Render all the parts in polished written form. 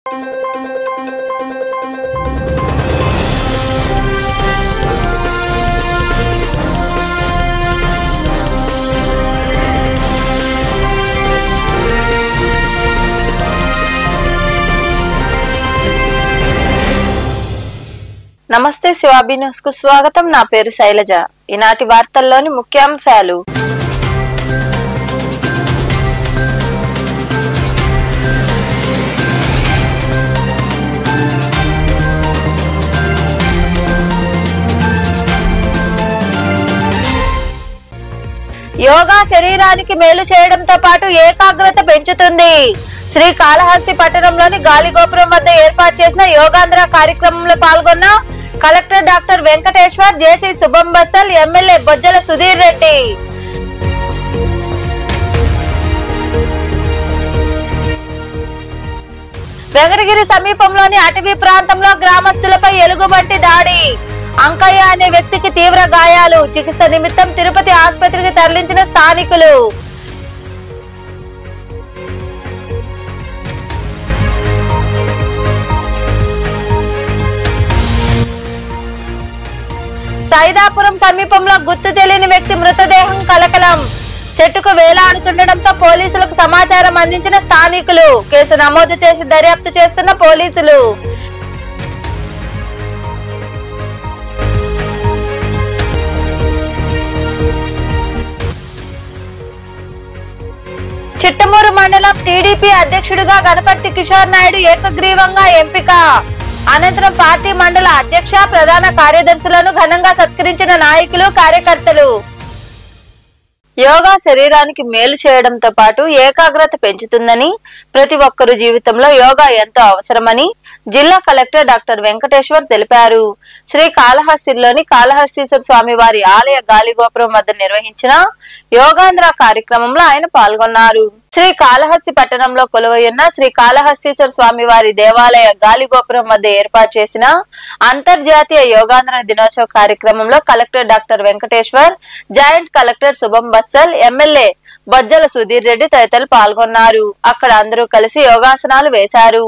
నమస్తే శివాబీ న్యూస్ కు స్వాగతం. నా పేరు శైలజ. ఈనాటి వార్తల్లోని ముఖ్యాంశాలు. యోగా శరీరానికి మేలు చేయడంతో పాటు ఏకాగ్రత పెంచుతుంది. శ్రీకాళహస్తి పట్టణంలోని గాలిగోపురం వద్ద ఏర్పాటు చేసిన యోగాంధ్ర కార్యక్రమంలో పాల్గొన్న కలెక్టర్ డాక్టర్ వెంకటేశ్వర్, జేసీ శుభం బస్సల్, ఎమ్మెల్యే బొజ్జల సుధీర్ రెడ్డి. వెంకటగిరి సమీపంలోని అటవీ ప్రాంతంలో గ్రామస్తులపై ఎలుగుబంటి దాడి. అంకయ్య అనే వ్యక్తికి తీవ్ర గాయాలు. చికిత్స నిమిత్తం తిరుపతి ఆసుపత్రికి తరలించిన స్థానికులు. సైదాపురం సమీపంలో గుర్తు తెలియని వ్యక్తి మృతదేహం కలకలం. చెట్టుకు వేలాడుతుండటంతో పోలీసులకు సమాచారం అందించిన స్థానికులు. కేసు నమోదు చేసి దర్యాప్తు చేస్తున్న పోలీసులు. చిట్టమూరు మండలం టీడీపీ అధ్యక్షుడిగా గణపతి కిషోర్ నాయుడు ఏకగ్రీవంగా ఎంపిక. అనంతరం పార్టీ మండల అధ్యక్ష, ప్రధాన కార్యదర్శులను ఘనంగా సత్కరించిన నాయకులు, కార్యకర్తలు. యోగా శరీరానికి మేలు చేయడంతో పాటు ఏకాగ్రత పెంచుతుందని, ప్రతి ఒక్కరు జీవితంలో యోగా ఎంతో అవసరమని జిల్లా కలెక్టర్ డాక్టర్ వెంకటేశ్వర్ తెలిపారు. శ్రీకాళహస్తిలోని కాళహస్తీశ్వర స్వామి వారి ఆలయ గాలిగోపురం వద్ద నిర్వహించిన యోగాంధ్ర కార్యక్రమంలో ఆయన పాల్గొన్నారు. శ్రీకాళహస్తి పట్టణంలో కొలువైయున్న శ్రీకాళహస్తీశ్వర స్వామి వారి దేవాలయ గాలిగోపురం వద్ద ఏర్పాటు చేసిన అంతర్జాతీయ యోగాంధ్ర దినోత్సవ కార్యక్రమంలో collector doctor Venkateshwar, joint collector శుభం బస్సల్, ఎమ్మెల్యే బొజ్జల సుధీర్ రెడ్డి తదితరులు పాల్గొన్నారు. అక్కడ అందరూ కలిసి యోగాసనాలు వేశారు.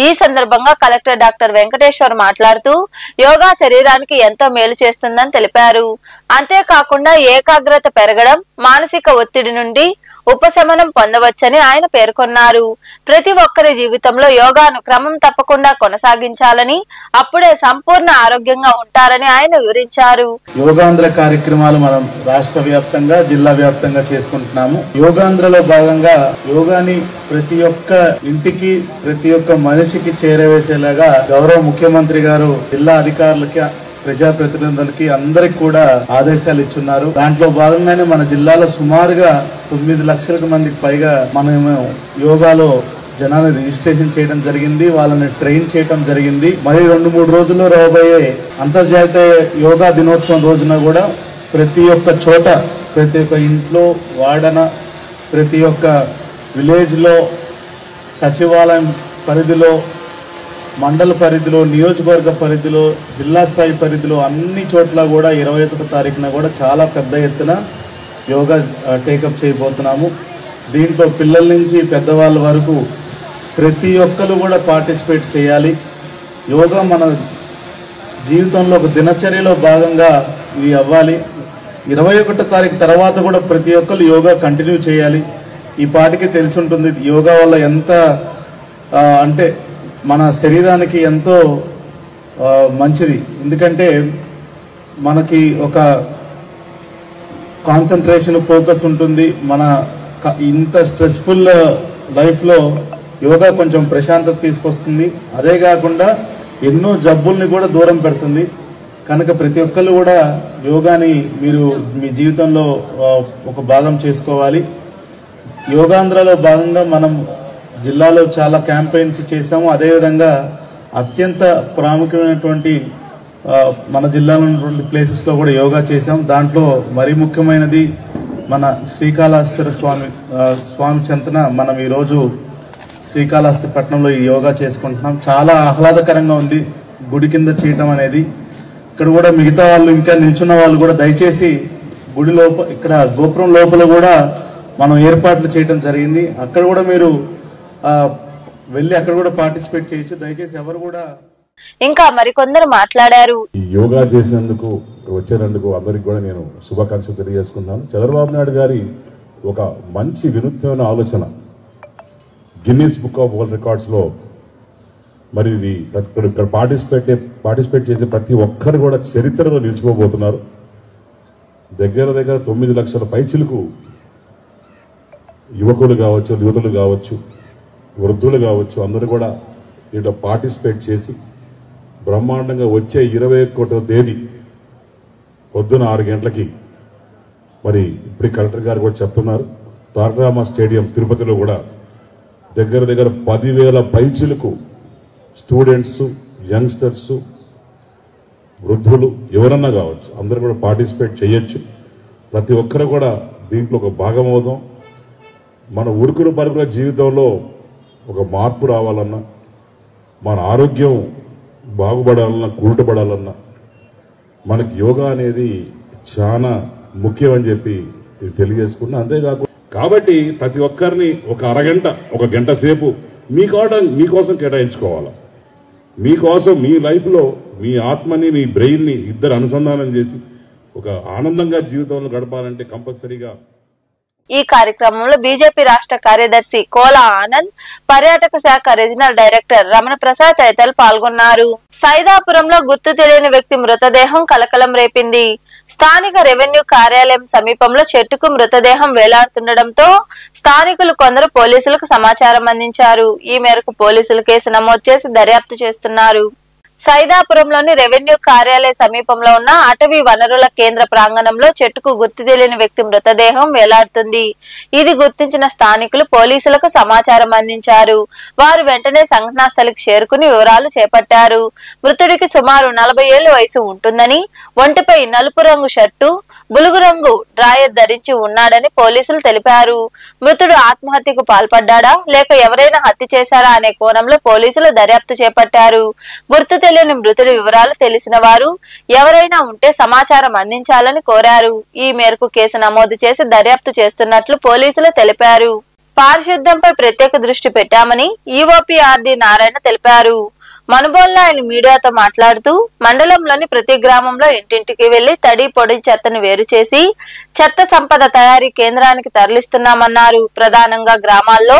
ఈ సందర్భంగా కలెక్టర్ డాక్టర్ వెంకటేశ్వర్ మాట్లాడుతూ యోగా శరీరానికి ఎంతో మేలు చేస్తుందని తెలిపారు. అంతేకాకుండా ఏకాగ్రత పెరగడం, మానసిక ఒత్తిడి నుండి ఉపశమనం పొందవచ్చని ఆయన పేర్కొన్నారు. ప్రతి ఒక్కరి జీవితంలో యోగాను క్రమం తప్పకుండా కొనసాగించాలని, అప్పుడే సంపూర్ణ ఆరోగ్యంగా ఉంటారని ఆయన వివరించారు. యోగాంధ్ర కార్యక్రమాలు మనం రాష్ట్ర వ్యాప్తంగా, జిల్లా వ్యాప్తంగా చేసుకుంటున్నాము. యోగాంధ్రలో భాగంగా యోగాని ప్రతి ఒక్క ఇంటికి, ప్రతి ఒక్క మనిషికి చేరవేసేలాగా గౌరవ ముఖ్యమంత్రి గారు జిల్లా అధికారులకి, ప్రజాప్రతినిధులకి అందరికి కూడా ఆదేశాలు ఇచ్చున్నారు. దాంట్లో భాగంగానే మన జిల్లాలో సుమారుగా 9 లక్షల మందికి పైగా మనము యోగాలో జనాన్ని రిజిస్ట్రేషన్ చేయడం జరిగింది. వాళ్ళని ట్రైన్ చేయడం జరిగింది. మరి 2-3 రోజుల్లో రాబోయే అంతర్జాతీయ యోగా దినోత్సవం రోజున కూడా ప్రతి ఒక్క చోట, ప్రతి ఒక్క ఇంట్లో, వాడన, ప్రతి ఒక్క విలేజ్లో, సచివాలయం పరిధిలో, మండల పరిధిలో, నియోజకవర్గ పరిధిలో, జిల్లా స్థాయి పరిధిలో అన్ని చోట్ల కూడా 21వ తారీఖున కూడా చాలా పెద్ద ఎత్తున యోగా టేకప్ చేయబోతున్నాము. దీంట్లో పిల్లల నుంచి పెద్దవాళ్ళ వరకు ప్రతి ఒక్కరు కూడా పార్టిసిపేట్ చేయాలి. యోగా మన జీవితంలో ఒక దినచర్యలో భాగంగా ఇది అవ్వాలి. 21వ తారీఖు తర్వాత కూడా ప్రతి ఒక్కరు యోగా కంటిన్యూ చేయాలి. ఈ పాటికి తెలిసి ఉంటుంది యోగా వల్ల ఎంత అంటే మన శరీరానికి ఎంతో మంచిది. ఎందుకంటే మనకి ఒక కాన్సన్ట్రేషన్, ఫోకస్ ఉంటుంది. మన ఇంత స్ట్రెస్ఫుల్ లైఫ్లో యోగా కొంచెం ప్రశాంతత తీసుకొస్తుంది. అదే కాకుండా ఎన్నో జబ్బుల్ని కూడా దూరం పెడుతుంది. కనుక ప్రతి ఒక్కరు కూడా యోగాని మీరు మీ జీవితంలో ఒక భాగం చేసుకోవాలి. యోగాంధ్రలో భాగంగా మనం జిల్లాలో చాలా క్యాంపెయిన్స్ చేశాము. అదేవిధంగా అత్యంత ప్రాముఖ్యమైనటువంటి మన జిల్లాలో ఉన్నటువంటి ప్లేసెస్లో కూడా యోగా చేశాం. దాంట్లో మరీ ముఖ్యమైనది మన శ్రీకాళహస్తీశ్వర స్వామి చెంతన మనం ఈరోజు శ్రీకాళహస్తి పట్టణంలో ఈ యోగా చేసుకుంటున్నాం. చాలా ఆహ్లాదకరంగా ఉంది గుడి కింద చేయటం అనేది. ఇక్కడ కూడా మిగతా వాళ్ళు, ఇంకా నిల్చున్న వాళ్ళు కూడా దయచేసి గుడి లోపల, ఇక్కడ గోపురం లోపల కూడా మనం ఏర్పాట్లు చేయడం జరిగింది. అక్కడ కూడా మీరు వెళ్ళి అక్కడ కూడా పార్టిసిపేట్ చేయొచ్చు. దయచేసి ఎవరు కూడా. ఇంకా మరికొందరు మాట్లాడారు. యోగా చేసినందుకు వచ్చేందుకు అందరికి కూడా నేను శుభాకాంక్షలు తెలియజేసుకున్నాను. చంద్రబాబు నాయుడు గారి ఒక మంచి వినూత్నమైన ఆలోచన Guinness book of world records లో మరి ఇది ఇక్కడ పార్టిసిపేట్ చేసే ప్రతి ఒక్కరు కూడా చరిత్రలో నిలిచిపోబోతున్నారు. దగ్గర 9 లక్షల పైచిలకు యువకులు కావచ్చు, యువతులు కావచ్చు, వృద్ధులు కావచ్చు, అందరూ కూడా దీంట్లో పార్టిసిపేట్ చేసి బ్రహ్మాండంగా వచ్చే 21వ తేదీ పొద్దున 6 గంటలకి మరి ఇప్పుడు కలెక్టర్ గారు కూడా చెప్తున్నారు, తారకరామ స్టేడియం తిరుపతిలో కూడా దగ్గర 10,000 పైచిలకు స్టూడెంట్స్, యంగ్స్టర్స్, వృద్ధులు ఎవరన్నా కావచ్చు అందరూ కూడా పార్టిసిపేట్ చేయొచ్చు. ప్రతి ఒక్కరు కూడా దీంట్లో ఒక భాగం అవుదాం. మన ఉరుకులు పరుగుల జీవితంలో ఒక మార్పు రావాలన్నా, మన ఆరోగ్యం బాగుపడాలన్నా, కూటపడాలన్నా మనకి యోగా అనేది చాలా ముఖ్యం అని చెప్పి ఇది తెలియజేసుకున్నా. అంతేకాకుండా కాబట్టి ప్రతి ఒక్కరిని ఒక అరగంట, ఒక గంట సేపు మీకోసం కేటాయించుకోవాలి. మీకోసం మీ లైఫ్లో మీ ఆత్మని, మీ బ్రెయిన్ని ఇద్దరు అనుసంధానం చేసి ఒక ఆనందంగా జీవితంలో గడపాలంటే కంపల్సరీగా. ఈ కార్యక్రమంలో బీజేపీ రాష్ట్ర కార్యదర్శి కోలా ఆనంద్, పర్యాటక శాఖ రీజనల్ డైరెక్టర్ రమణ ప్రసాద్ తదితరులు పాల్గొన్నారు. సైదాపురంలో గుర్తు తెలియని వ్యక్తి మృతదేహం కలకలం రేపింది. స్థానిక రెవెన్యూ కార్యాలయం సమీపంలో చెట్టుకు మృతదేహం వేలాడుతుండటంతో స్థానికులు కొందరు పోలీసులకు సమాచారం అందించారు. ఈ మేరకు పోలీసులు కేసు నమోదు చేసి దర్యాప్తు చేస్తున్నారు. సైదాపురంలోని రెవెన్యూ కార్యాలయ సమీపంలో ఉన్న అటవీ వనరుల కేంద్ర ప్రాంగణంలో చెట్టుకు గుర్తు తెలియని వ్యక్తి మృతదేహం వేలాడుతుంది. ఇది గుర్తించిన స్థానికులు పోలీసులకు సమాచారం అందించారు. వారు వెంటనే సంఘటనా స్థలికి చేరుకుని వివరాలు చేపట్టారు. మృతుడికి సుమారు 40 ఏళ్ల వయసు ఉంటుందని, ఒంటిపై నలుపు రంగు షర్టు, బులుగు రంగు డ్రాయర్ ధరించి ఉన్నాడని పోలీసులు తెలిపారు. మృతుడు ఆత్మహత్యకు పాల్పడ్డా లేక ఎవరైనా హత్య చేశారా అనే కోణంలో పోలీసులు దర్యాప్తు చేపట్టారు. గుర్తు తెలియని మృతుడి వివరాలు తెలిసిన వారు ఎవరైనా ఉంటే సమాచారం అందించాలని కోరారు. ఈ మేరకు కేసు నమోదు చేసి దర్యాప్తు చేస్తున్నట్లు పోలీసులు తెలిపారు. పారిశుద్ధ్యంపై ప్రత్యేక దృష్టి పెట్టామని ఈఓపీఆర్డీ నారాయణ తెలిపారు. మనుబోల్లో ఆయన మీడియాతో మాట్లాడుతూ మండలంలోని ప్రతి గ్రామంలో ఇంటింటికి వెళ్లి తడి పొడి చెత్తను వేరు చేసి చెత్త సంపద తయారీ కేంద్రానికి తరలిస్తున్నామన్నారు. ప్రధానంగా గ్రామాల్లో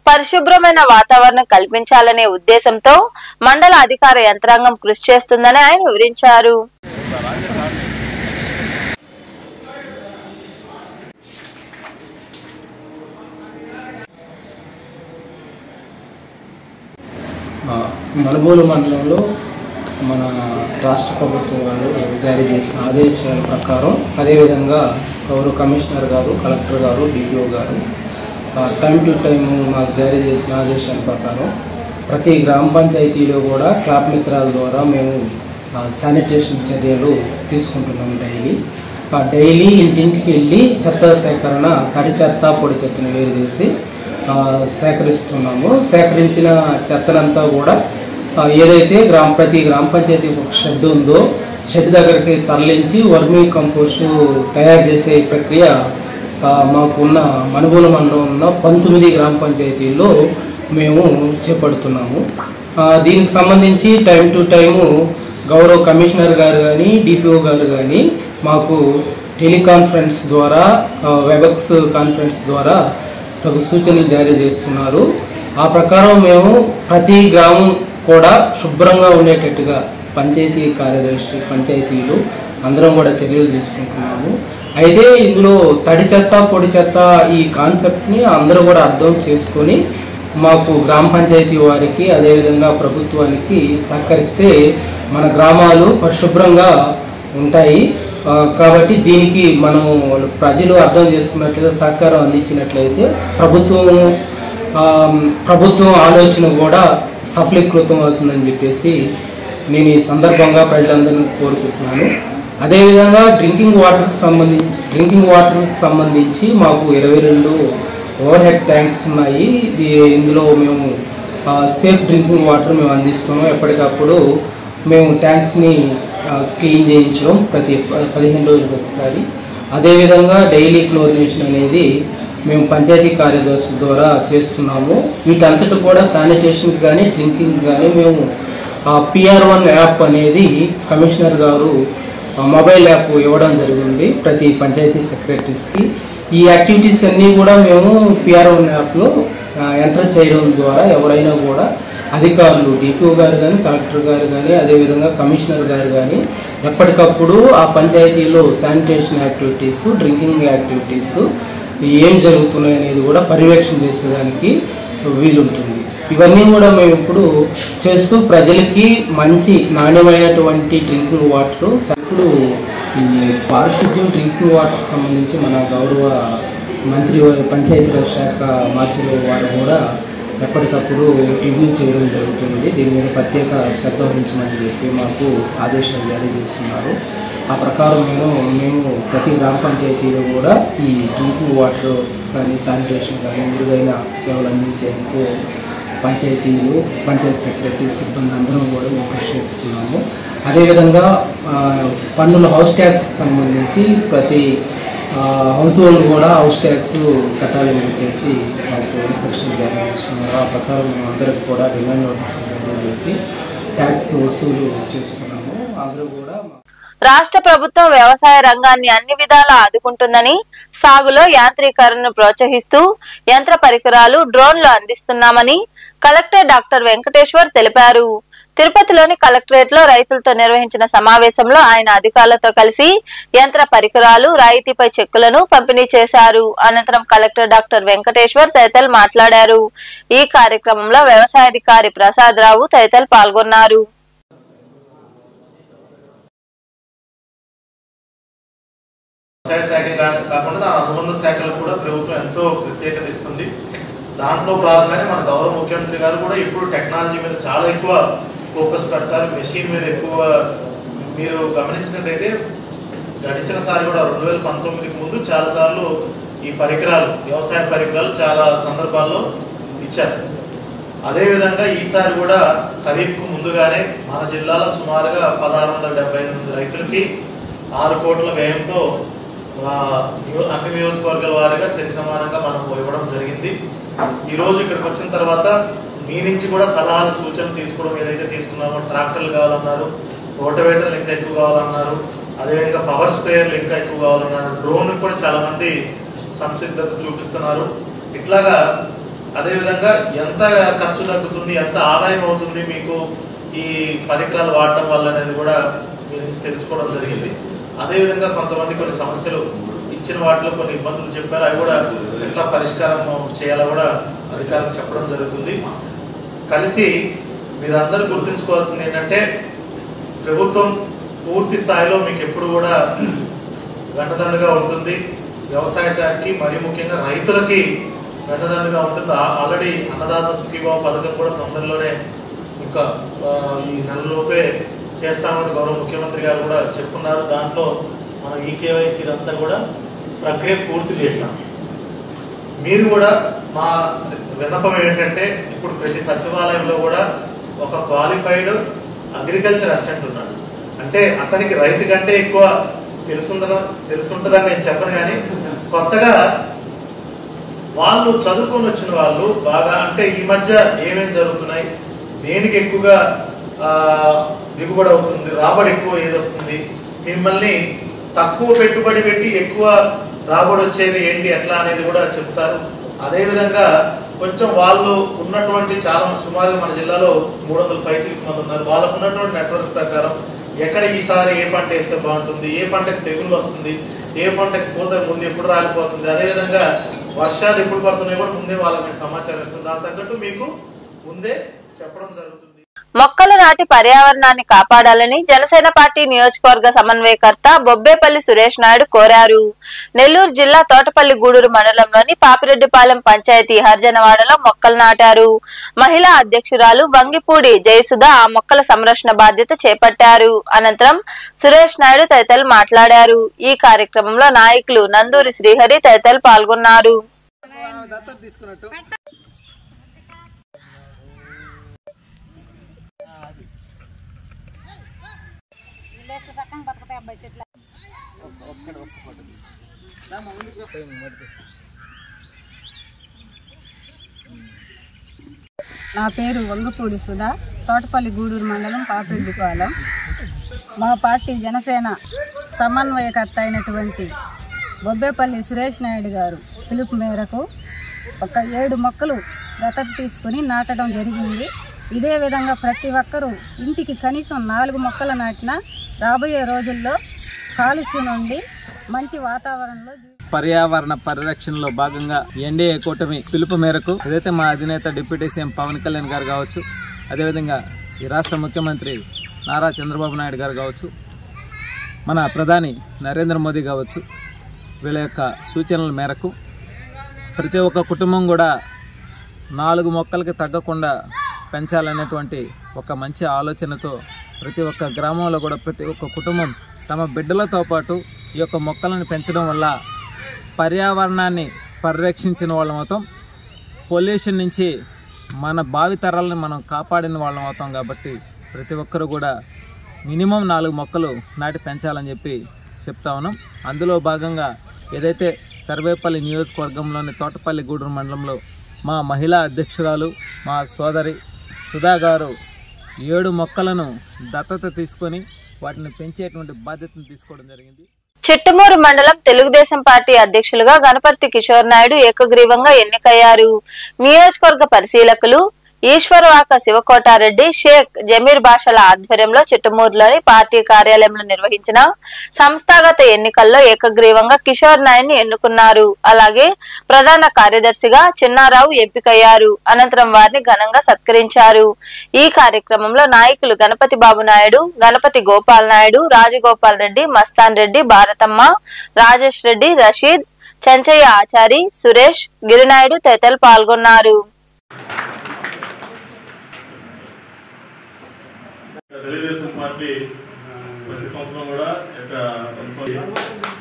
పరిశుభ్రమైన వాతావరణం కల్పించాలనే ఉద్దేశంతో మండల అధికార యంత్రాంగం కృషి చేస్తుందని ఆయన వివరించారు. మనుబోలు మండలంలో మన రాష్ట్ర ప్రభుత్వం వాళ్ళు జారీ చేసిన ఆదేశాల ప్రకారం, అదేవిధంగా గౌరవ కమిషనర్ గారు, కలెక్టర్ గారు, డిపిఓ గారు టైం టు టైం మాకు జారీ చేసిన ఆదేశాల ప్రకారం ప్రతి గ్రామ పంచాయతీలో కూడా క్లాప్ మిత్రాల ద్వారా మేము శానిటేషన్ చర్యలు తీసుకుంటున్నాము. డైలీ ఇంటింటికి వెళ్ళి చెత్త సేకరణ, తడి చెత్త, పొడి చెత్తను వేరు చేసి సేకరిస్తున్నాము. సేకరించిన చెత్తనంతా కూడా ఏదైతే ప్రతి గ్రామ పంచాయతీ ఒక షెడ్ ఉందో షెడ్ దగ్గరికి తరలించి వర్మీ కంపోస్టు తయారు చేసే ప్రక్రియ మాకున్న మనుబోలు మండలం ఉన్న 19 గ్రామ పంచాయతీల్లో మేము చేపడుతున్నాము. దీనికి సంబంధించి టైం టు టైము గౌరవ కమిషనర్ గారు కానీ, డిపిఓ గారు కానీ మాకు టెలికాన్ఫరెన్స్ ద్వారా, వెబెక్స్ కాన్ఫరెన్స్ ద్వారా తగు సూచనలు జారీ చేస్తున్నారు. ఆ ప్రకారం మేము ప్రతి గ్రామం కూడా శుభ్రంగా ఉండేటట్టుగా పంచాయతీ కార్యదర్శి, పంచాయతీలు అందరం కూడా చర్యలు తీసుకుంటున్నాము. అయితే ఇందులో తడి చెత్త, పొడి చెత్త ఈ కాన్సెప్ట్ని అందరూ కూడా అర్థం చేసుకొని మాకు గ్రామ పంచాయతీ వారికి, అదేవిధంగా ప్రభుత్వానికి సహకరిస్తే మన గ్రామాలు పరిశుభ్రంగా ఉంటాయి. కాబట్టి దీనికి మనం ప్రజలు అర్థం చేసుకున్నట్లుగా సహకారం అందించినట్లయితే ప్రభుత్వం ఆలోచన కూడా సఫలీకృతం అవుతుందని చెప్పేసి నేను ఈ సందర్భంగా ప్రజలందరినీ కోరుకుంటున్నాను. అదేవిధంగా డ్రింకింగ్ వాటర్కి సంబంధించి మాకు 22 ఓవర్ హెడ్ ట్యాంక్స్ ఉన్నాయి. ఇందులో మేము సేఫ్ డ్రింకింగ్ వాటర్ మేము అందిస్తున్నాం. ఎప్పటికప్పుడు మేము ట్యాంక్స్ని క్లీన్ చేయించడం ప్రతి 15 రోజులకు ఒకసారి. అదేవిధంగా డైలీ క్లోరినేషన్ అనేది మేము పంచాయతీ కార్యదర్శుల ద్వారా చేస్తున్నాము. వీటంతటి కూడా శానిటేషన్ కానీ డ్రింకింగ్ కానీ మేము PR1 యాప్ అనేది కమిషనర్ గారు మొబైల్ యాప్ ఇవ్వడం జరిగింది ప్రతి పంచాయతీ సెక్రటరీస్కి. ఈ యాక్టివిటీస్ అన్నీ కూడా మేము PR1 యాప్లో ఎంటర్ చేయడం ద్వారా ఎవరైనా కూడా అధికారులు DPO గారు కానీ కలెక్టర్ గారు కానీ అదేవిధంగా కమిషనర్ గారు కానీ ఎప్పటికప్పుడు ఆ పంచాయతీలో శానిటేషన్ యాక్టివిటీస్ డ్రింకింగ్ యాక్టివిటీస్ ఏం జరుగుతున్నాయి అనేది కూడా పర్యవేక్షణ చేసేదానికి వీలుంటుంది. ఇవన్నీ కూడా మేము ఇప్పుడు చేస్తూ ప్రజలకి మంచి నాణ్యమైనటువంటి డ్రింకింగ్ వాటర్. ఇప్పుడు ఈ పారిశుద్ధ్యం డ్రింకింగ్ వాటర్కి సంబంధించి మన గౌరవ మంత్రి పంచాయతీరాజ్ శాఖ మంత్రులు వారు కూడా ఎప్పటికప్పుడు రివ్యూ చేయడం జరుగుతుంది. దీని మీద ప్రత్యేక శ్రద్ధ వహించమని చెప్పి మాకు ఆదేశాలు జారీ చేస్తున్నారు. ఆ ప్రకారం మేము ప్రతి గ్రామ పంచాయతీలో కూడా ఈ డ్రింకింగ్ వాటర్ కానీ శానిటేషన్ కానీ మెరుగైన సేవలు అందించేందుకు పంచాయతీలు పంచాయతీ సెక్రటరీ సిబ్బంది అందరం కూడా మేము కృషి చేస్తున్నాము. అదేవిధంగా పన్నుల హౌస్ ట్యాక్స్ సంబంధించి ప్రతి హౌస్ హోల్డ్ కూడా హౌస్ ట్యాక్స్ కట్టాలని చెప్పేసి మాకు ఇన్స్ట్రక్షన్ జారీ చేస్తున్నారు. ఆ ప్రకారం మేము అందరికి కూడా డిమాండ్ నోటీసులు జారీ చేసి ట్యాక్స్ వసూలు చేస్తున్నాము. అందరూ కూడా రాష్ట్ర ప్రభుత్వం వ్యవసాయ రంగాన్ని అన్ని విధాలా ఆదుకుంటుందని, సాగులో యాంత్రీకరణను ప్రోత్సహిస్తూ యంత్ర పరికరాలు డ్రోన్లు అందిస్తున్నామని కలెక్టర్ డాక్టర్ వెంకటేశ్వర్ తెలిపారు. తిరుపతిలోని కలెక్టరేట్ లో రైతులతో నిర్వహించిన సమావేశంలో ఆయన అధికారులతో కలిసి యంత్ర పరికరాలు రాయితీపై చెక్కులను పంపిణీ చేశారు. అనంతరం కలెక్టర్ డాక్టర్ వెంకటేశ్వర్ తదితరులు మాట్లాడారు. ఈ కార్యక్రమంలో వ్యవసాయాధికారి ప్రసాద్ రావు తదితరులు పాల్గొన్నారు. వ్యవసాయ శాఖ కాకుండా అనుబంధ శాఖలకు కూడా ప్రభుత్వం ఎంతో ప్రత్యేకత ఇస్తుంది. దాంట్లో భాగంగానే మన గౌరవ ముఖ్యమంత్రి గారు కూడా ఇప్పుడు టెక్నాలజీ మీద చాలా ఎక్కువ ఫోకస్ పెడతారు. మెషిన్ మీద ఎక్కువ మీరు గమనించినట్లయితే గడిచిన సారి కూడా 2019కి ముందు చాలాసార్లు ఈ పరికరాలు వ్యవసాయ పరికరాలు చాలా సందర్భాల్లో ఇచ్చారు. అదేవిధంగా ఈసారి కూడా ఖరీఫ్కు ముందుగానే మన జిల్లాలో సుమారుగా 1678 రైతులకి 6 కోట్ల వ్యయంతో అన్ని నియోజకవర్గాల వారిగా సరి సమానంగా మనం ఇవ్వడం జరిగింది. ఈరోజు ఇక్కడికి వచ్చిన తర్వాత మీ నుంచి కూడా సలహాలు సూచనలు తీసుకోవడం ఏదైతే తీసుకున్నామో ట్రాక్టర్లు కావాలన్నారు, రోటవేటర్లు ఇంకా ఎక్కువ కావాలన్నారు, అదేవిధంగా పవర్ స్ప్రేయర్లు ఇంకా ఎక్కువ కావాలన్నారు, డ్రోన్ కూడా చాలా మంది సంసిద్ధత చూపిస్తున్నారు. ఇట్లాగా అదేవిధంగా ఎంత ఖర్చు తగ్గుతుంది, ఎంత ఆదాయం అవుతుంది మీకు ఈ పరికరాలు వాడటం వల్ల అనేది కూడా మీ నుంచి తెలుసుకోవడం జరిగింది. అదేవిధంగా కొంతమంది కొన్ని సమస్యలు ఇచ్చిన వాటిలో కొన్ని ఇబ్బందులు చెప్పారు. అవి కూడా ఎట్లా పరిష్కారం చేయాలో కూడా అధికారులు చెప్పడం జరుగుతుంది. కలిసి మీరందరూ గుర్తుంచుకోవాల్సింది ఏంటంటే ప్రభుత్వం పూర్తి స్థాయిలో మీకు ఎప్పుడు కూడా వెంటదన్నుగా ఉంటుంది. వ్యవసాయ శాఖకి మరి ముఖ్యంగా రైతులకి వెంటదన్నుగా ఉంటుంది. ఆల్రెడీ అన్నదాత సుఖీభావ పథకం కూడా తొందరలోనే ఇంకా ఈ నెలలోపే చేస్తామని గౌరవ ముఖ్యమంత్రి గారు కూడా చెప్పున్నారు. దాంట్లో మనం ఈకేవైసీ అంతా కూడా ప్రక్రియ పూర్తి చేస్తాం. మీరు కూడా మా విన్నపం ఏంటంటే ఇప్పుడు ప్రతి సచివాలయంలో కూడా ఒక క్వాలిఫైడ్ అగ్రికల్చర్ అసిస్టెంట్ ఉన్నాడు. అంటే అతనికి రైతు కంటే ఎక్కువ తెలుసుంటుందని నేను చెప్పను, కానీ కొత్తగా వాళ్ళు చదువుకొని వచ్చిన వాళ్ళు బాగా అంటే ఈ మధ్య ఏమేమి జరుగుతున్నాయి, దేనికి ఎక్కువగా దిగుబడి అవుతుంది, రాబడి ఎక్కువ ఏది వస్తుంది, మిమ్మల్ని తక్కువ పెట్టుబడి పెట్టి ఎక్కువ రాబడి వచ్చేది ఏంటి ఎట్లా అనేది కూడా చెప్తారు. అదేవిధంగా కొంచెం వాళ్ళు ఉన్నటువంటి చాలా సుమారు మన జిల్లాలో 300 పైచిలకు మంది ఉన్నారు. వాళ్ళకు ఉన్నటువంటి నెట్వర్క్ ప్రకారం ఎక్కడ ఈసారి ఏ పంట వేస్తే బాగుంటుంది, ఏ పంటకు తెగులు వస్తుంది, ఏ పంటకు పూత ముందు ఎప్పుడు రాలిపోతుంది, అదేవిధంగా వర్షాలు ఎప్పుడు పడుతున్నాయి కూడా ముందే వాళ్ళకి సమాచారం ఇస్తుంది. దాని తగ్గట్టు మీకు ముందే చెప్పడం జరుగుతుంది. మొక్కలు నాటి పర్యావరణాన్ని కాపాడాలని జనసేన పార్టీ నియోజకవర్గ సమన్వయకర్త బొబ్బేపల్లి సురేష్ నాయుడు కోరారు. నెల్లూరు జిల్లా తోటపల్లి గూడూరు మండలంలోని పాపిరెడ్డిపాలెం పంచాయతీ హర్జనవాడలో మొక్కలు నాటారు. మహిళా అధ్యక్షురాలు వంగిపూడి జయసుధ ఆ మొక్కల సంరక్షణ బాధ్యత చేపట్టారు. అనంతరం సురేష్ నాయుడు తదితరులు మాట్లాడారు. ఈ కార్యక్రమంలో నాయకులు నందూరి శ్రీహరి తదితరులు పాల్గొన్నారు. నా పేరు వంగపూడి సుధా, తోటపల్లి గూడూరు మండలం పాపిరెడ్డిపాలెం. మా పార్టీ జనసేన సమన్వయకర్త అయినటువంటి బొబ్బేపల్లి సురేష్ నాయుడు గారు పిలుపు మేరకు ఒక 7 మొక్కలు దత్తత తీసుకుని నాటడం జరిగింది. ఇదే విధంగా ప్రతి ఒక్కరూ ఇంటికి కనీసం 4 మొక్కలు నాటినా రాబోయే రోజుల్లో కాలుష్యం నుండి మంచి వాతావరణంలో పర్యావరణ పరిరక్షణలో భాగంగా ఎన్డీఏ కూటమి పిలుపు మేరకు ఏదైతే మా అధినేత డిప్యూటీ సీఎం పవన్ కళ్యాణ్ గారు కావచ్చు, అదేవిధంగా ఈ రాష్ట్ర ముఖ్యమంత్రి నారా చంద్రబాబు నాయుడు గారు కావచ్చు, మన ప్రధాని నరేంద్ర మోదీ కావచ్చు, వీళ్ళ యొక్క సూచనల మేరకు ప్రతి ఒక్క కుటుంబం కూడా 4 మొక్కలకి తగ్గకుండా పెంచాలనేటువంటి ఒక మంచి ఆలోచనతో ప్రతి ఒక్క గ్రామంలో కూడా ప్రతి ఒక్క కుటుంబం తమ బిడ్డలతో పాటు ఈ యొక్క మొక్కలను పెంచడం వల్ల పర్యావరణాన్ని పరిరక్షించిన వాళ్ళం అవుతాం, పొల్యూషన్ నుంచి మన భావితరాలను మనం కాపాడిన వాళ్ళం అవుతాం. కాబట్టి ప్రతి ఒక్కరు కూడా మినిమం 4 మొక్కలు నాటి పెంచాలని చెప్పి చెప్తా ఉన్నాం. అందులో భాగంగా ఏదైతే సర్వేపల్లి నియోజకవర్గంలోని తోటపల్లి గూడూరు మండలంలో మా మహిళా అధ్యక్షురాలు మా సోదరి సుధా గారు 7 మొక్కలను దత్తత తీసుకొని వాటిని పెంచేటువంటి బాధ్యతను తీసుకోవడం జరిగింది. చిట్టమూరు మండలం తెలుగుదేశం పార్టీ అధ్యక్షులుగా గణపతి కిషోర్ నాయుడు ఏకగ్రీవంగా ఎన్నికయ్యారు. నియోజకవర్గ పరిశీలకులు ఈశ్వరవాక శివకోటారెడ్డి, షేక్ జమీర్ బాషాల ఆధ్వర్యంలో చిట్టమూరులోని పార్టీ కార్యాలయంలో నిర్వహించిన సంస్థాగత ఎన్నికల్లో ఏకగ్రీవంగా కిషోర్ నాయుడిని ఎన్నుకున్నారు. అలాగే ప్రధాన కార్యదర్శిగా చిన్నారావు ఎంపికయ్యారు. అనంతరం వారిని ఘనంగా సత్కరించారు. ఈ కార్యక్రమంలో నాయకులు గణపతి బాబు నాయుడు, గణపతి గోపాల్ నాయుడు, రాజగోపాల్ రెడ్డి, మస్తాన్ రెడ్డి, భారతమ్మ, రాజేష్ రెడ్డి, రషీద్, చెంచయ్య ఆచారి, సురేష్, గిరినాయుడు తదితరులు పాల్గొన్నారు. తెలుగుదేశం పార్టీ ప్రతి సంవత్సరం కూడా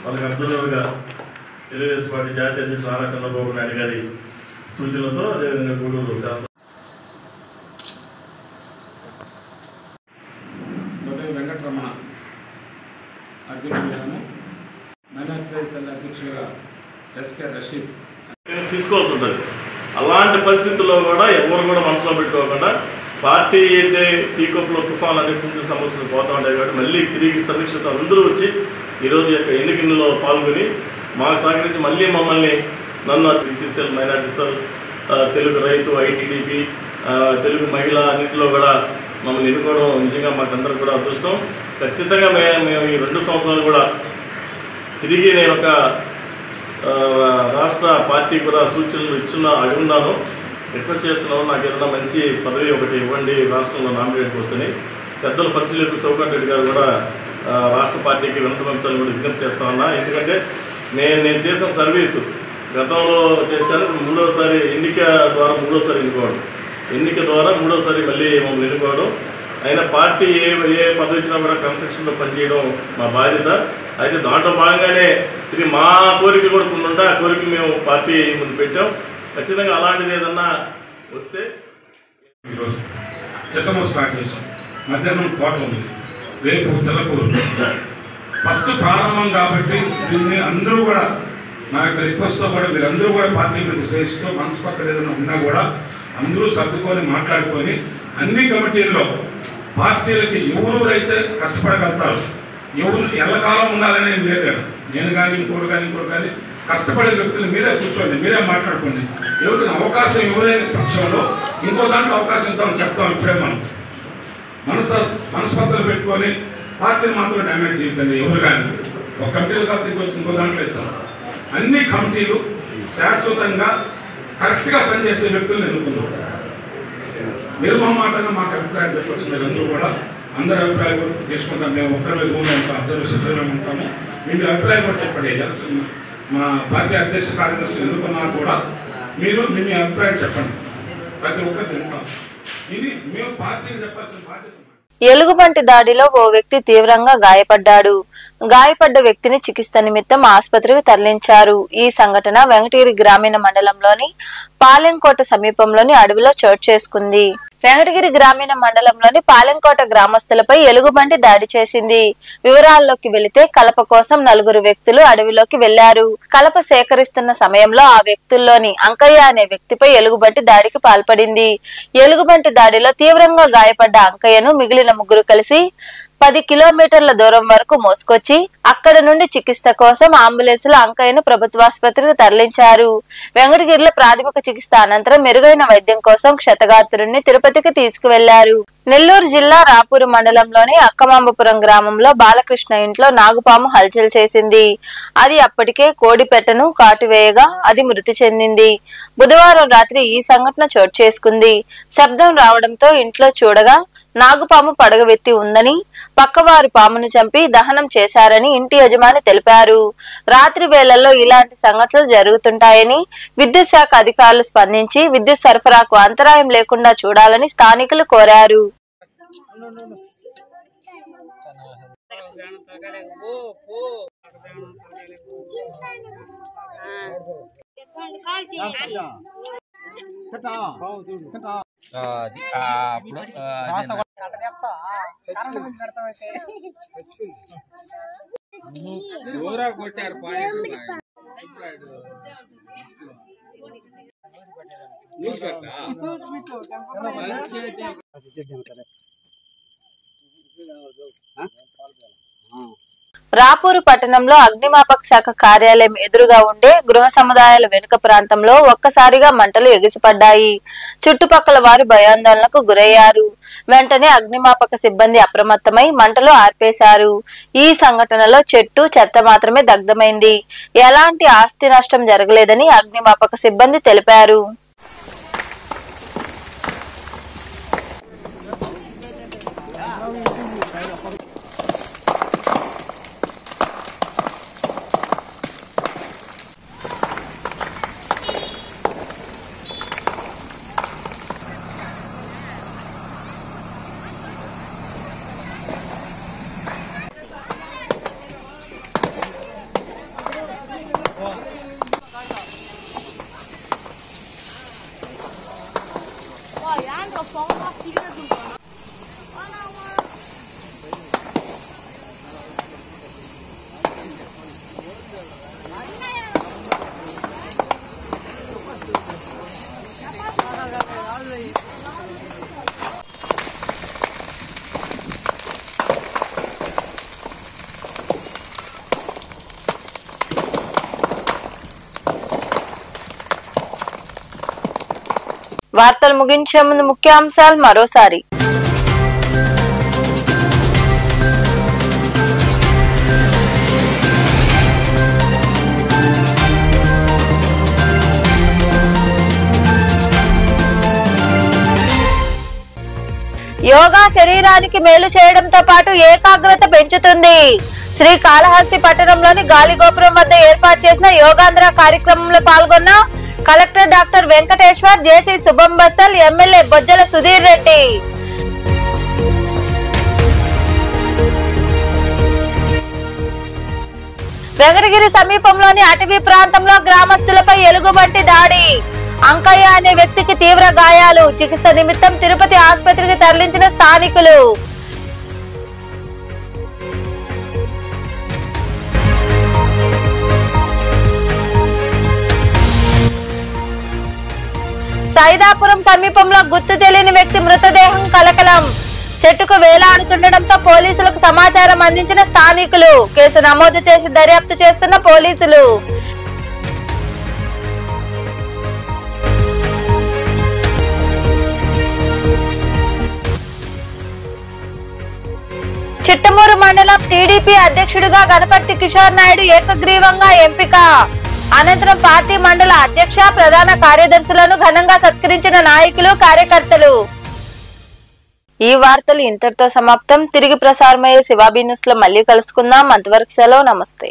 వాళ్ళకి అర్థంగా తెలుగుదేశం పార్టీ జాతీయ అధ్యక్షుడు నారా చంద్రబాబు నాయుడు గారి సూచనలతో అదేవిధంగా గూడూరు వెంకటరమణ అధ్యక్షులుగాను, మైనార్టీ సెల్ అధ్యక్షులుగా ఎస్కే రషీద్ తీసుకోవాల్సి ఉంటుంది. అలాంటి పరిస్థితుల్లో కూడా ఎవరు కూడా మనసులో పెట్టుకోకుండా పార్టీ అయితే టీ కప్లో తుఫాన్ అనే చిన్న చిన్న సమస్యలు పోతూ ఉంటాయి కాబట్టి మళ్ళీ తిరిగి సమీక్షతో అందరూ వచ్చి ఈరోజు యొక్క ఎన్నికల్లో పాల్గొని మాకు సహకరించి మళ్ళీ మమ్మల్ని నన్ను బీసీసీఎల్, మైనార్టీ సెల్, తెలుగు రైతు, ఐటీడీపీ, తెలుగు మహిళ అన్నింటిలో కూడా మమ్మల్ని ఎన్నుకోవడం నిజంగా మాకందరూ కూడా అదృష్టం. ఖచ్చితంగా మేము ఈ 2 సంవత్సరాలు కూడా తిరిగి నేను ఒక రాష్ట్ర పార్టీ కూడా సూచనలు అడుగున్నాను, రిక్వెస్ట్ చేస్తున్నాను. నాకు ఏదైనా మంచి పదవి ఒకటి ఇవ్వండి, రాష్ట్రంలో నామినేట్ వస్తున్నాయి. పెద్దల పరిశీలకులు శివకాంతరెడ్డి గారు కూడా రాష్ట్ర పార్టీకి వినతించాలని కూడా విజ్ఞప్తి చేస్తా ఉన్నా. ఎందుకంటే నేను చేసిన సర్వీసు గతంలో చేశాను. 3వసారి ఎన్నిక ద్వారా 3వసారి ఎన్నుకోవడం, ఎన్నిక ద్వారా 3వసారి మళ్ళీ మమ్మల్ని ఎన్నుకోవడం. అయినా పార్టీ ఏ పదవి ఇచ్చినా కూడా కన్స్ట్రక్షన్లో పనిచేయడం మా బాధ్యత. అయితే దాంట్లో భాగంగానే తిరిగి మా కోరిక కూడా కొన్ని ఉంటే ఆ కోరిక మేము పార్టీ ముందు పెట్టాం. ఖచ్చితంగా అలాంటిది ఏదన్నా వస్తే ఈరోజు చిట్టమూరు స్టార్ట్ చేసాం. మధ్యాహ్నం కోట ఉంది, రేపు చిల్లకూరు ఫస్ట్ ప్రారంభం కాబట్టి దీన్ని అందరూ కూడా నా యొక్క రిక్వెస్ట్తో కూడా మీరందరూ కూడా పార్టీ మీద చేస్తూ మనస్పర్ధలు ఏదైనా ఉన్నా కూడా అందరూ సర్దుకొని మాట్లాడుకొని అన్ని కమిటీల్లో పార్టీలకి ఎవరైతే కష్టపడగలుగుతారు, ఎవరు ఎల్లకాలం ఉండాలని ఏం లేదు. నేను కానీ ఇంకోటి కానీ కష్టపడే వ్యక్తులు మీరే కూర్చోండి, మీరే మాట్లాడుకోండి. ఎవరికి అవకాశం ఎవరైనా పక్షంలో ఇంకో దాంట్లో అవకాశం ఇద్దామని చెప్తాం. ఇప్పుడే మనం మనస్పర్ధలు పెట్టుకొని పార్టీని మాత్రం డ్యామేజ్ చేయొద్దండి. ఎవరు కానీ ఒక కమిటీలు కాదు ఇంకో దాంట్లో ఇద్దాం. అన్ని కమిటీలు శాశ్వతంగా కరెక్ట్గా పనిచేసే వ్యక్తులను ఎన్నుకున్నాం. నిర్మమాటంగా మాకు అభిప్రాయం చెప్పవచ్చు. మీరందరూ కూడా అందరి అభిప్రాయం కూడా తీసుకుంటాం. మేము ఒక్కరి మీద ఉంటాం, అబ్జర్వేషన్ ఉంటాము. మీ అభిప్రాయం కూడా చెప్పండి. మా పార్టీ అధ్యక్ష కార్యదర్శి ఎన్నుకున్నా కూడా మీరు మీ అభిప్రాయం చెప్పండి. ప్రతి ఒక్కరు తింటాం. ఇది మేము పార్టీకి చెప్పాల్సిన బాధ్యత. ఎలుగుబంటి దాడిలో ఓ వ్యక్తి తీవ్రంగా గాయపడ్డాడు. గాయపడ్డ వ్యక్తిని చికిత్స నిమిత్తం ఆసుపత్రికి తరలించారు. ఈ సంఘటన వెంకటగిరి గ్రామీణ మండలంలోని పాలెంకోట సమీపంలోని అడవిలో చోటు చేసుకుంది. వెంకటగిరి గ్రామీణ మండలంలోని పాలెంకోట గ్రామస్తులపై ఎలుగుబంటి దాడి చేసింది. వివరాల్లోకి వెళితే కలప కోసం 4 వ్యక్తులు అడవిలోకి వెళ్లారు. కలప సేకరిస్తున్న సమయంలో ఆ వ్యక్తుల్లోని అంకయ్య అనే వ్యక్తిపై ఎలుగుబంటి దాడికి పాల్పడింది. ఎలుగుబంటి దాడిలో తీవ్రంగా గాయపడ్డ అంకయ్యను మిగిలిన 3 కలిసి 10 కిలోమీటర్ల దూరం వరకు మోసుకొచ్చి అక్కడ నుండి చికిత్స కోసం అంబులెన్స్ లో అంకయ్యను ప్రభుత్వాసుపత్రికి తరలించారు. వెంకటగిరిలో ప్రాథమిక చికిత్స అనంతరం మెరుగైన వైద్యం కోసం క్షతగాత్రుడిని తిరుపతికి తీసుకువెళ్లారు. నెల్లూరు జిల్లా రాపూరు మండలంలోని అక్కమాంబపురం గ్రామంలో బాలకృష్ణ ఇంట్లో నాగుపాము హల్చల్ చేసింది. అది అప్పటికే కోడిపెట్టను కాటువేయగా అది మృతి చెందింది. బుధవారం రాత్రి ఈ సంఘటన చోటు చేసుకుంది. శబ్దం రావడంతో ఇంట్లో చూడగా నాగుపాము పడగవెత్తి ఉందని, పక్కవారు పామును చంపి దహనం చేశారని ఇంటి యజమాని తెలిపారు. రాత్రి వేళల్లో ఇలాంటి సంఘటనలు జరుగుతుంటాయని విద్యుత్ శాఖ అధికారులు స్పందించి విద్యుత్ సరఫరాకు అంతరాయం లేకుండా చూడాలని స్థానికులు కోరారు. రాపూరు పట్టణంలో అగ్నిమాపక శాఖ కార్యాలయం ఎదురుగా ఉండే గృహ సముదాయాల వెనుక ప్రాంతంలో ఒక్కసారిగా మంటలు ఎగిసిపడ్డాయి. చుట్టుపక్కల వారు భయాందోళనకు గురయ్యారు. వెంటనే అగ్నిమాపక సిబ్బంది అప్రమత్తమై మంటలు ఆర్పేశారు. ఈ సంఘటనలో చెట్టు చెత్త మాత్రమే దగ్ధమైంది. ఎలాంటి ఆస్తి నష్టం జరగలేదని అగ్నిమాపక సిబ్బంది తెలిపారు. వార్తలు ముగించే ముందు ముఖ్యాంశాలు మరోసారి. యోగా శరీరానికి మేలు చేయడంతో పాటు ఏకాగ్రత పెంచుతుంది. శ్రీకాళహస్తి పట్టణంలోని గాలిగోపురం వద్ద ఏర్పాటు చేసిన యోగాంధ్ర కార్యక్రమంలో పాల్గొన్న కలెక్టర్ డాక్టర్ వెంకటేశ్వర్, జేసీ శుభం బస్సల్, ఎమ్మెల్యే బొజ్జల సుధీర్ రెడ్డి. వెంకటగిరి సమీపంలోని అటవీ ప్రాంతంలో గ్రామస్తులపై ఎలుగుబంటి దాడి. అంకయ్య అనే వ్యక్తికి తీవ్ర గాయాలు. చికిత్స నిమిత్తం తిరుపతి ఆసుపత్రికి తరలించిన స్థానికులు. సైదాపురం సమీపంలో గుర్తు తెలియని వ్యక్తి మృతదేహం కలకలం. చెట్టుకు వేలాడుతుండటంతో పోలీసులకు సమాచారం అందించిన స్థానికులు. కేసు నమోదు చేసి దర్యాప్తు చేస్తున్న పోలీసులు. చిట్టమూరు మండలం టీడీపీ అధ్యక్షుడిగా గణపతి కిషోర్ నాయుడు ఏకగ్రీవంగా ఎంపిక. అనంతరం పార్టీ మండల అధ్యక్ష, ప్రధాన కార్యదర్శులను ఘనంగా సత్కరించిన నాయకులు, కార్యకర్తలు. ఈ వార్తలు ఇంతటితో సమాప్తం. తిరిగి ప్రసారమయ్యే శివాబీ న్యూస్ లో మళ్ళీ కలుసుకుందాం. అంతవరకు సెలవు. నమస్తే.